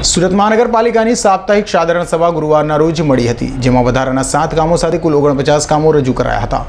સુરત મહાનગરપાલિકાની સાપ્તાહિક સાધારણ સભા ગુરુવારના રોજ મળી હતી, જેમાં વધારાના 7 કામો સાથે કુલ 49 કામો રજૂ કરાયા હતા।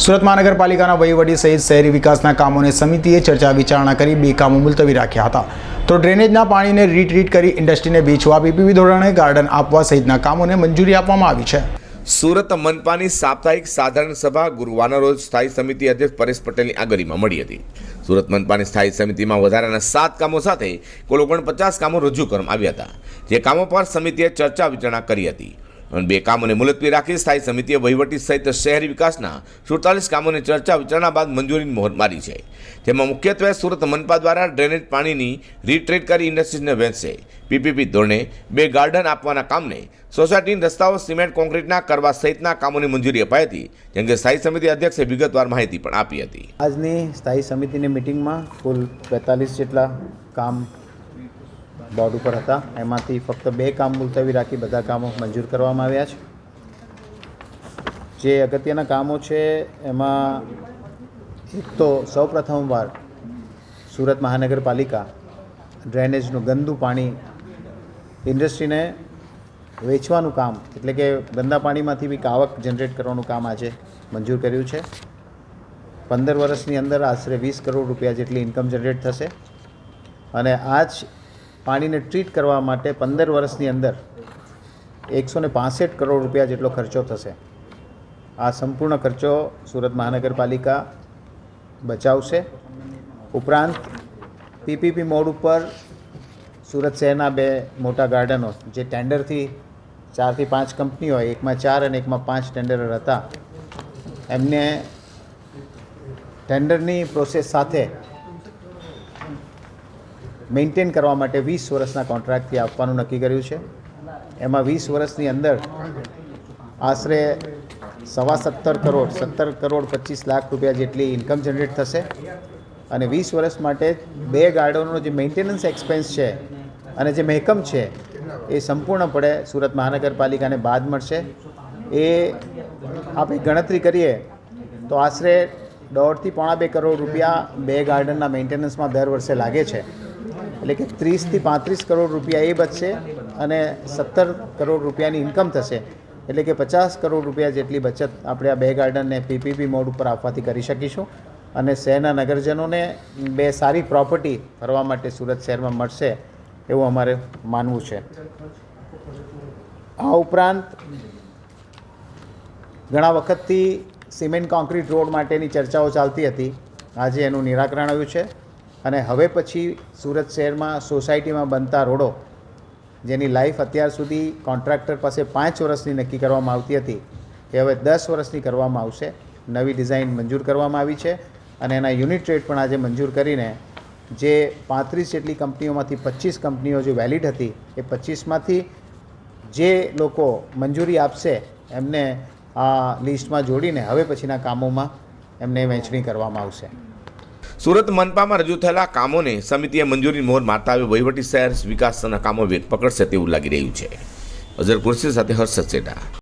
સુરત મહાનગરપાલિકાના વહીવટી સહિત શહેરી વિકાસના કામોને સમિતિએ ચર્ચા વિચારણા કરી 2 કામો મુલતવી રાખ્યા હતા, તો ડ્રેનેજના પાણીને રીટ્રીટ કરી ઇન્ડસ્ટ્રીને વેચવા પીપીપી ધોરણે ગાર્ડન આપવા સહિતના કામોને મંજૂરી આપવામાં આવી છે। સુરત મનપાની સાપ્તાહિક સાધારણ સભા ગુરુવારના રોજ સ્થાયી સમિતિ અધ્યક્ષ પરેશ પટેલની આગળીમાં મળી હતી। સુરત મનપાની સ્થાયી સમિતિમાં વધારાના 7 કામો સાથે કુલ 49 કામો રજૂ કરવામાં આવ્યા હતા, જે કામો પર સમિતિએ ચર્ચા વિચારણા કરી હતી અને 2 કામોને મુલતવી રાખી સ્થાયી સમિતિએ વહીવટી સહિત શહેરી વિકાસના 47 કામોને ચર્ચા વિચારણા બાદ મંજૂરીની મોહર મારી છે, જેમાં મુખ્યત્વે સુરત મનપા દ્વારા ડ્રેનેજ પાણીની રીટ્રીટ કરી ઇન્ડસ્ટ્રીઝને વેચશે, પીપીપી ધોરણે 2 ગાર્ડન આપવાના કામને, સોસાયટીના રસ્તાઓ સિમેન્ટ કોન્ક્રીટના કરવા સહિતના કામોની મંજૂરી અપાઈ હતી, જેમ કે સ્થાયી સમિતિ અધ્યક્ષે વિગતવાર માહિતી પણ આપી હતી। આજની સ્થાયી સમિતિની મિટિંગમાં કુલ 42 જેટલા કામ બોર્ડ ઉપર હતા, એમાંથી ફક્ત 2 કામ મુલતવી રાખી બધા કામો મંજૂર કરવામાં આવ્યા છે। જે અગત્યના કામો છે એમાં એક તો સૌપ્રથમવાર સુરત મહાનગરપાલિકા ડ્રેનેજનું ગંદુ પાણી ઇન્ડસ્ટ્રીને વેચવાનું કામ, એટલે કે ગંદા પાણીમાંથી બી આવક જનરેટ કરવાનું કામ આજે મંજૂર કર્યું છે। 15 વર્ષની અંદર આશરે 20 કરોડ રૂપિયા જેટલી ઇન્કમ જનરેટ થશે અને આ જ પાણીને ટ્રીટ કરવા માટે 15 વર્ષની અંદર 165 કરોડ રૂપિયા જેટલો ખર્ચો થશે। આ સંપૂર્ણ ખર્ચો સુરત મહાનગરપાલિકા બચાવશે। ઉપરાંત પીપીપી મોડ ઉપર સુરત શહેરના 2 મોટા ગાર્ડનો જે ટેન્ડરથી 4 થી 5 કંપનીઓ હોય, એકમાં 4 અને એકમાં 5 ટેન્ડરર હતા, એમને ટેન્ડરની પ્રોસેસ સાથે મેન્ટેન કરવા માટે 20 વર્ષના કોન્ટ્રાક્ટથી આપવાનું નક્કી કર્યું છે। એમાં 20 વર્ષની અંદર આશરે 17.25 કરોડ 17 કરોડ 25 લાખ રૂપિયા જેટલી ઇન્કમ જનરેટ થશે અને 20 વર્ષ માટે 2 ગાર્ડનોનો જે મેન્ટેનન્સ એક્સપેન્સ છે અને જે મહેકમ છે એ સંપૂર્ણપણે સુરત મહાનગરપાલિકાને બાદ મળશે। એ આપણે ગણતરી કરીએ તો આશરે 1.5 થી 2.5 કરોડ રૂપિયા 2 ગાર્ડનના મેન્ટેનન્સમાં દર વર્ષે લાગે છે, એટલે કે 30 થી 35 કરોડ રૂપિયા એ બચશે અને 17 કરોડ રૂપિયાની ઇન્કમ થશે, એટલે કે 50 કરોડ રૂપિયા જેટલી બચત આપણે આ 2 ગાર્ડનને પીપીપી મોડ ઉપર આપવાથી કરી શકીશું અને શહેરના નગરજનોને 2 સારી પ્રોપર્ટી ફરવા માટે સુરત શહેરમાં મળશે એવું અમારે માનવું છે। આ ઉપરાંત ઘણા વખતથી સિમેન્ટ કોન્ક્રીટ રોડ માટેની ચર્ચાઓ ચાલતી હતી, આજે એનું નિરાકરણ આવ્યું છે અને હવે પછી સુરત શહેરમાં સોસાયટીમાં બનતા રોડો જેની લાઈફ અત્યાર સુધી કોન્ટ્રાક્ટર પાસે 5 વર્ષની નક્કી કરવામાં આવતી હતી, એ હવે 10 વર્ષની કરવામાં આવશે। નવી ડિઝાઇન મંજૂર કરવામાં આવી છે અને એના યુનિટ રેટ પણ આજે મંજૂર કરીને જે 35 જેટલી કંપનીઓમાંથી 25 કંપનીઓ જે વેલિડ હતી એ 25માંથી જે લોકો મંજૂરી આપશે એમને આ લિસ્ટમાં જોડીને હવે પછીના કામોમાં એમને વહેંચણી કરવામાં આવશે। સુરત મનપામાં રજૂ થયેલા કામોને સમિતિએ મંજૂરી મોહર મારતા હવે વહીવટી શહેર વિકાસના કામો વેગ પકડશે તેવું લાગી રહ્યું છે। અઝર કુર્સી સાથે હર્ષદ સેઠા।